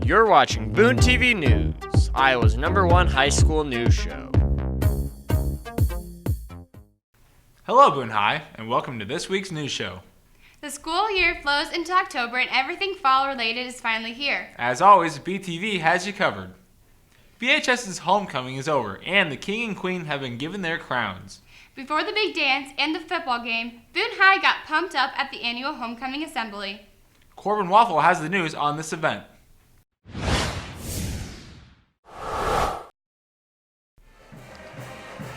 You're watching Boone TV News, Iowa's #1 high school news show. Hello, Boone High, and welcome to this week's news show. The school year flows into October and everything fall-related is finally here. As always, BTV has you covered. BHS's homecoming is over, and the king and queen have been given their crowns. Before the big dance and the football game, Boone High got pumped up at the annual homecoming assembly. Corbin Waffle has the news on this event.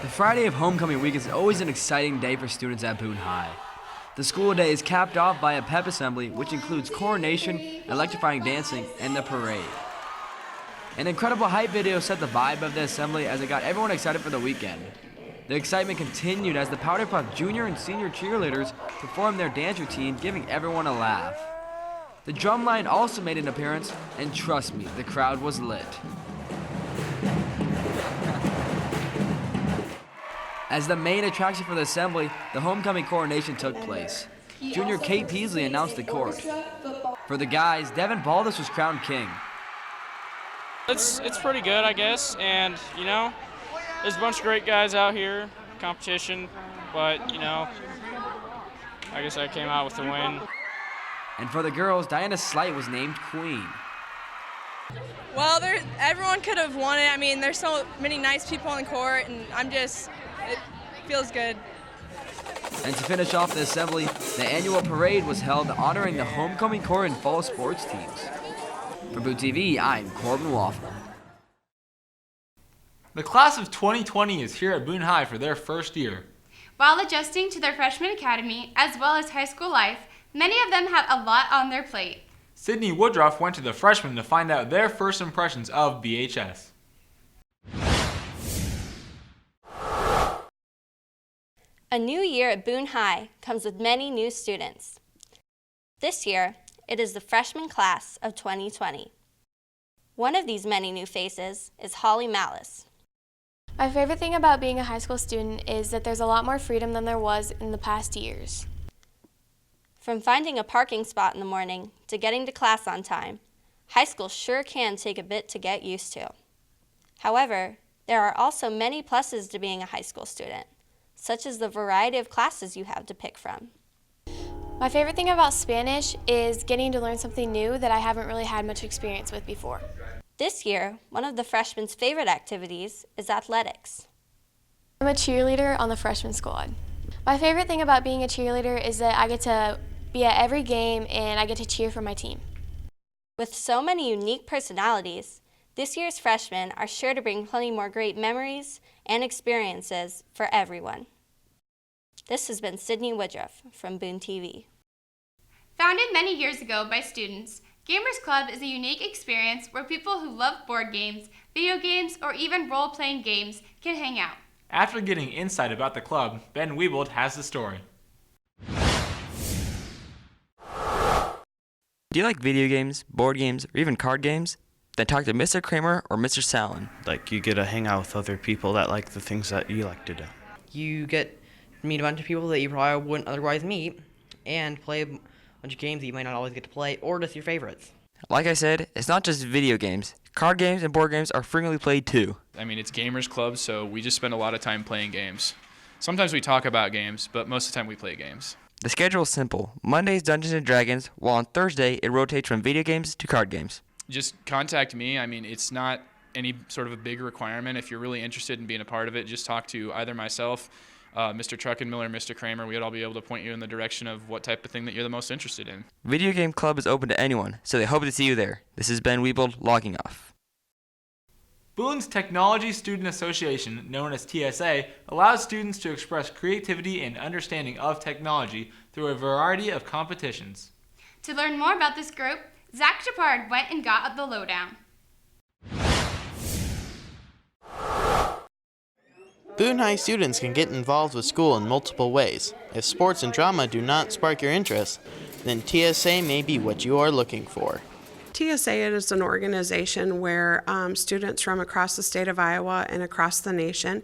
The Friday of homecoming week is always an exciting day for students at Boone High. The school day is capped off by a pep assembly, which includes coronation, electrifying dancing, and the parade. An incredible hype video set the vibe of the assembly as it got everyone excited for the weekend. The excitement continued as the Powder Puff junior and senior cheerleaders performed their dance routine, giving everyone a laugh. The drum line also made an appearance, and trust me, the crowd was lit. As the main attraction for the assembly, the homecoming coronation took place. Junior Kate Peasley announced the court. For the guys, Devin Baldus was crowned king. It's pretty good, I guess, and, there's a bunch of great guys out here, competition, but, I guess I came out with the win. And for the girls, Diana Slight was named queen. Well, everyone could have won it. I mean, there's so many nice people on the court, and it feels good. And to finish off the assembly, the annual parade was held honoring the homecoming corps and fall sports teams. For Boone TV, I'm Corbin Waffle. The class of 2020 is here at Boone High for their first year. While adjusting to their freshman academy, as well as high school life, many of them have a lot on their plate. Sydney Woodruff went to the freshmen to find out their first impressions of BHS. A new year at Boone High comes with many new students. This year, it is the freshman class of 2020. One of these many new faces is Holly Malice. My favorite thing about being a high school student is that there's a lot more freedom than there was in the past years. From finding a parking spot in the morning to getting to class on time, high school sure can take a bit to get used to. However, there are also many pluses to being a high school student, such as the variety of classes you have to pick from. My favorite thing about Spanish is getting to learn something new that I haven't really had much experience with before. This year, one of the freshmen's favorite activities is athletics. I'm a cheerleader on the freshman squad. My favorite thing about being a cheerleader is that I get to be at every game and I get to cheer for my team. With so many unique personalities, this year's freshmen are sure to bring plenty more great memories and experiences for everyone. This has been Sydney Woodruff from Boone TV. Founded many years ago by students, Gamers Club is a unique experience where people who love board games, video games, or even role-playing games can hang out. After getting insight about the club, Ben Wiebold has the story. Do you like video games, board games, or even card games? Then talk to Mr. Kramer or Mr. Sallin. You get to hang out with other people that like the things that you like to do. You get to meet a bunch of people that you probably wouldn't otherwise meet and play a bunch of games that you might not always get to play, or just your favorites. Like I said, it's not just video games. Card games and board games are frequently played too. I mean, it's Gamers Club, so we just spend a lot of time playing games. Sometimes we talk about games, but most of the time we play games. The schedule is simple. Monday's Dungeons & Dragons, while on Thursday it rotates from video games to card games. Just contact me. I mean, it's not any sort of a big requirement. If you're really interested in being a part of it, just talk to either myself, Mr. Truckenmiller, Mr. Kramer. We'd all be able to point you in the direction of what type of thing that you're the most interested in. Video Game Club is open to anyone, so they hope to see you there. This is Ben Wiebold logging off. Boone's Technology Student Association, known as TSA, allows students to express creativity and understanding of technology through a variety of competitions. To learn more about this group, Zach Shepard went and got the lowdown. Boone High students can get involved with school in multiple ways. If sports and drama do not spark your interest, then TSA may be what you are looking for. TSA is an organization where students from across the state of Iowa and across the nation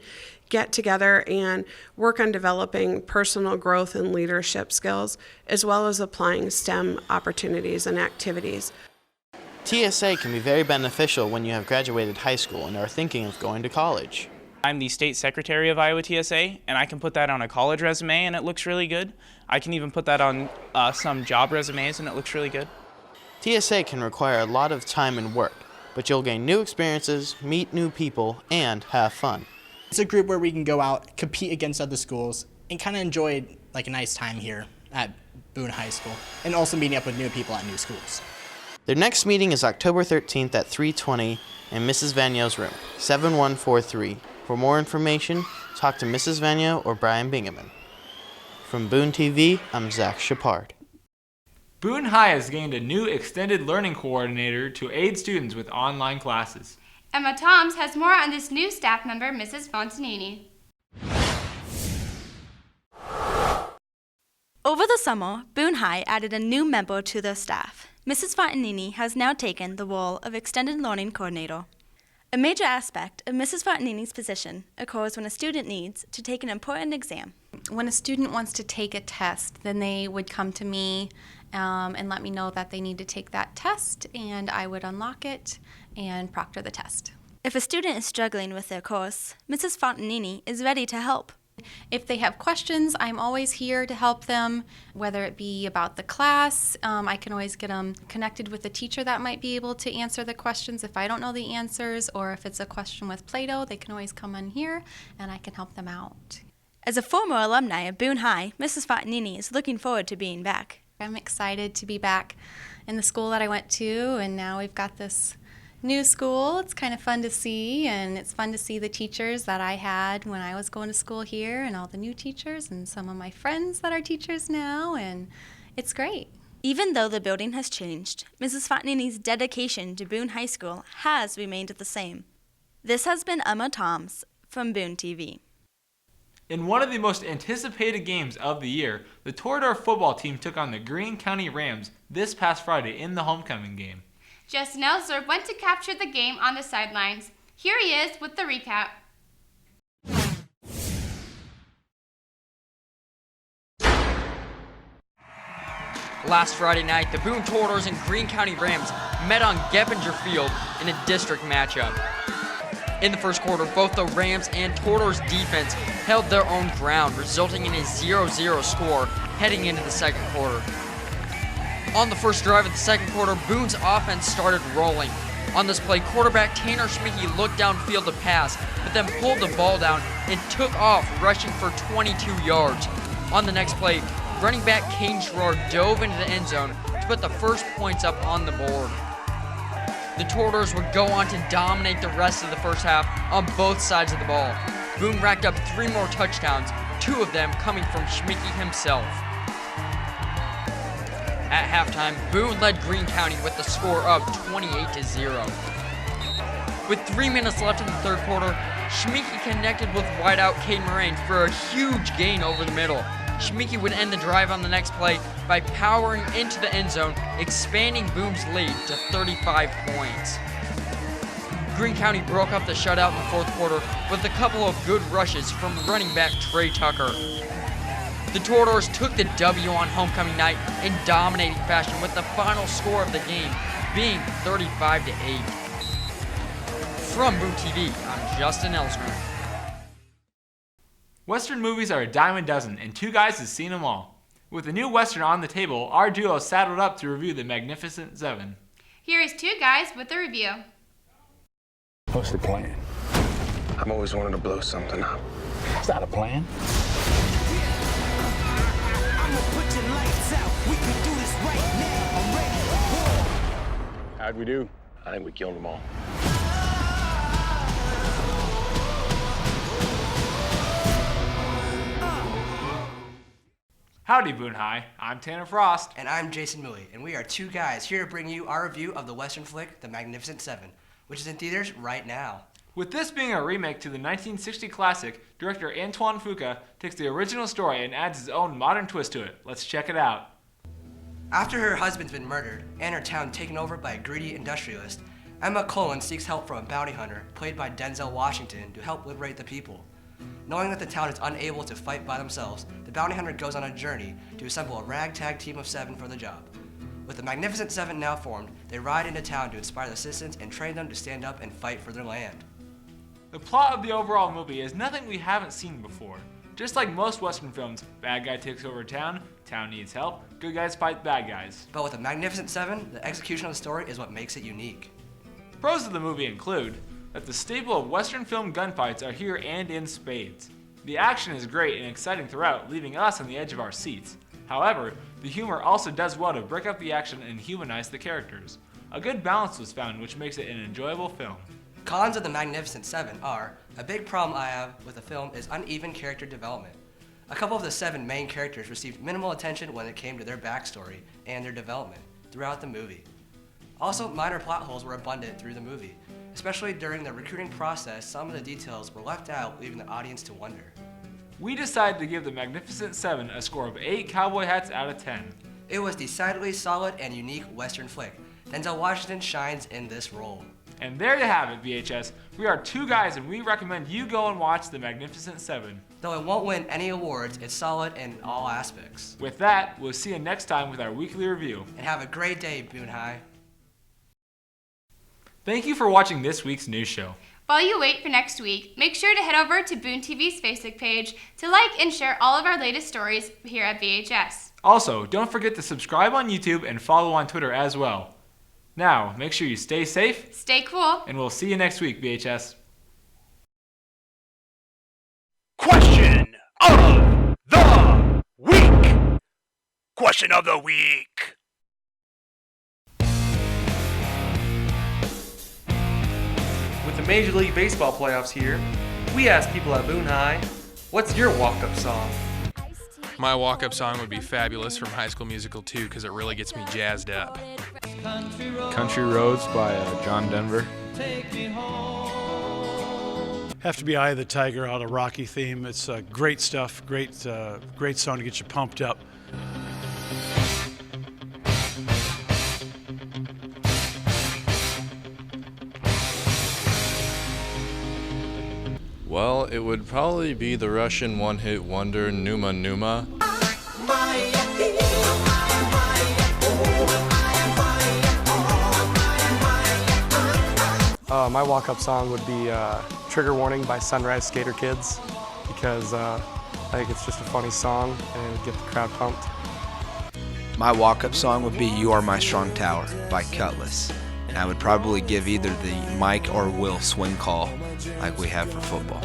get together and work on developing personal growth and leadership skills, as well as applying STEM opportunities and activities. TSA can be very beneficial when you have graduated high school and are thinking of going to college. I'm the state secretary of Iowa TSA, and I can put that on a college resume and it looks really good. I can even put that on some job resumes and it looks really good. TSA can require a lot of time and work, but you'll gain new experiences, meet new people, and have fun. It's a group where we can go out, compete against other schools, and kind of enjoy like a nice time here at Boone High School, and also meeting up with new people at new schools. Their next meeting is October 13th at 3:20 in Mrs. Vanyo's room, 7143. For more information, talk to Mrs. Vanyo or Brian Bingaman. From Boone TV, I'm Zach Shepard. Boone High has gained a new extended learning coordinator to aid students with online classes. Emma Toms has more on this new staff member, Mrs. Fontanini. Over the summer, Boone High added a new member to their staff. Mrs. Fontanini has now taken the role of Extended Learning Coordinator. A major aspect of Mrs. Fontanini's position occurs when a student needs to take an important exam. When a student wants to take a test, then they would come to me and let me know that they need to take that test, and I would unlock it and proctor the test. If a student is struggling with their course, Mrs. Fontanini is ready to help. If they have questions, I'm always here to help them, whether it be about the class. I can always get them connected with a teacher that might be able to answer the questions if I don't know the answers, or if it's a question with Play-Doh, they can always come in here and I can help them out. As a former alumni of Boone High, Mrs. Fontanini is looking forward to being back. I'm excited to be back in the school that I went to, and now we've got this new school. It's kind of fun to see, and it's fun to see the teachers that I had when I was going to school here, and all the new teachers and some of my friends that are teachers now, and it's great. Even though the building has changed, Mrs. Fontanini's dedication to Boone High School has remained the same. This has been Emma Toms from Boone TV. In one of the most anticipated games of the year, the Torador football team took on the Greene County Rams this past Friday in the homecoming game. Justin Elser went to capture the game on the sidelines. Here he is with the recap. Last Friday night, the Boone Toradors and Greene County Rams met on Geppinger Field in a district matchup. In the first quarter, both the Rams and Toradors defense held their own ground, resulting in a 0-0 score heading into the second quarter. On the first drive of the second quarter, Boone's offense started rolling. On this play, quarterback Tanner Schmicky looked downfield to pass, but then pulled the ball down and took off, rushing for 22 yards. On the next play, running back Kane Schroer dove into the end zone to put the first points up on the board. The Toradors would go on to dominate the rest of the first half on both sides of the ball. Boone racked up 3 more touchdowns, 2 of them coming from Schmicky himself. At halftime, Boone led Greene County with the score of 28-0. With 3 minutes left in the third quarter, Schmicky connected with wideout Caden Moraine for a huge gain over the middle. Schmicky would end the drive on the next play by powering into the end zone, expanding Boone's lead to 35 points. Greene County broke up the shutout in the fourth quarter with a couple of good rushes from running back Trey Tucker. The Toradors took the W on homecoming night in dominating fashion, with the final score of the game being 35-8. From Boone TV, I'm Justin Ellsworth. Western movies are a dime a dozen, and Two Guys has seen them all. With a new Western on the table, our duo saddled up to review The Magnificent Seven. Here is Two Guys with the review. What's the plan? I've always wanted to blow something up. Is that a plan? How'd we do? I think we killed them all. Howdy, Boone High. I'm Tanner Frost. And I'm Jason Mouey, and we are Two Guys here to bring you our review of the Western flick, The Magnificent Seven, which is in theaters right now. With this being a remake to the 1960 classic, director Antoine Fuqua takes the original story and adds his own modern twist to it. Let's check it out. After her husband's been murdered and her town taken over by a greedy industrialist, Emma Cullen seeks help from a bounty hunter, played by Denzel Washington, to help liberate the people. Knowing that the town is unable to fight by themselves, the bounty hunter goes on a journey to assemble a ragtag team of 7 for the job. With the Magnificent Seven now formed, they ride into town to inspire the citizens and train them to stand up and fight for their land. The plot of the overall movie is nothing we haven't seen before. Just like most Western films, bad guy takes over town needs help, good guys fight bad guys. But with the Magnificent Seven, the execution of the story is what makes it unique. Pros of the movie include that the staple of Western film gunfights are here and in spades. The action is great and exciting throughout, leaving us on the edge of our seats. However, the humor also does well to break up the action and humanize the characters. A good balance was found, which makes it an enjoyable film. Cons of the Magnificent Seven are, a big problem I have with the film is uneven character development. A couple of the 7 main characters received minimal attention when it came to their backstory and their development throughout the movie. Also, minor plot holes were abundant through the movie. Especially during the recruiting process, some of the details were left out, leaving the audience to wonder. We decided to give the Magnificent Seven a score of 8 cowboy hats out of 10. It was decidedly solid and unique Western flick. Denzel Washington shines in this role. And there you have it, VHS. We are 2 guys and we recommend you go and watch the Magnificent Seven. Though it won't win any awards, it's solid in all aspects. With that, we'll see you next time with our weekly review. And have a great day, Boone High. Thank you for watching this week's news show. While you wait for next week, make sure to head over to Boone TV's Facebook page to like and share all of our latest stories here at VHS. Also, don't forget to subscribe on YouTube and follow on Twitter as well. Now, make sure you stay safe, stay cool, and we'll see you next week, VHS. Question of the week. Question of the week. With the Major League Baseball playoffs here, we asked people at Boone High, what's your walk-up song? My walk-up song would be Fabulous from High School Musical 2 because it really gets me jazzed up. Country Roads by John Denver. Have to be Eye of the Tiger out of Rocky theme. It's great stuff, great song to get you pumped up. Well, it would probably be the Russian one-hit wonder Numa Numa. My walk-up song would be Trigger Warning by Sunrise Skater Kids because I think it's just a funny song and it would get the crowd pumped. My walk-up song would be You Are My Strong Tower by Cutlass. And I would probably give either the Mike or Will swing call like we have for football.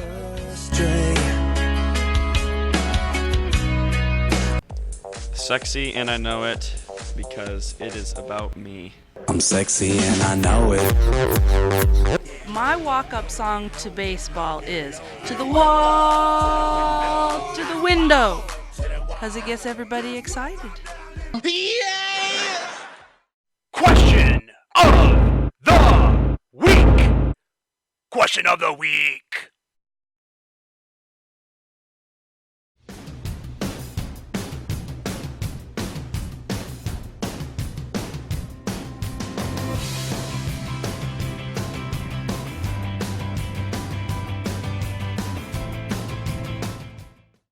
Sexy and I know it because it is about me. I'm sexy and I know it. My walk-up song to baseball is To the Wall, to the Window, because it gets everybody excited. Question of the week. Question of the week.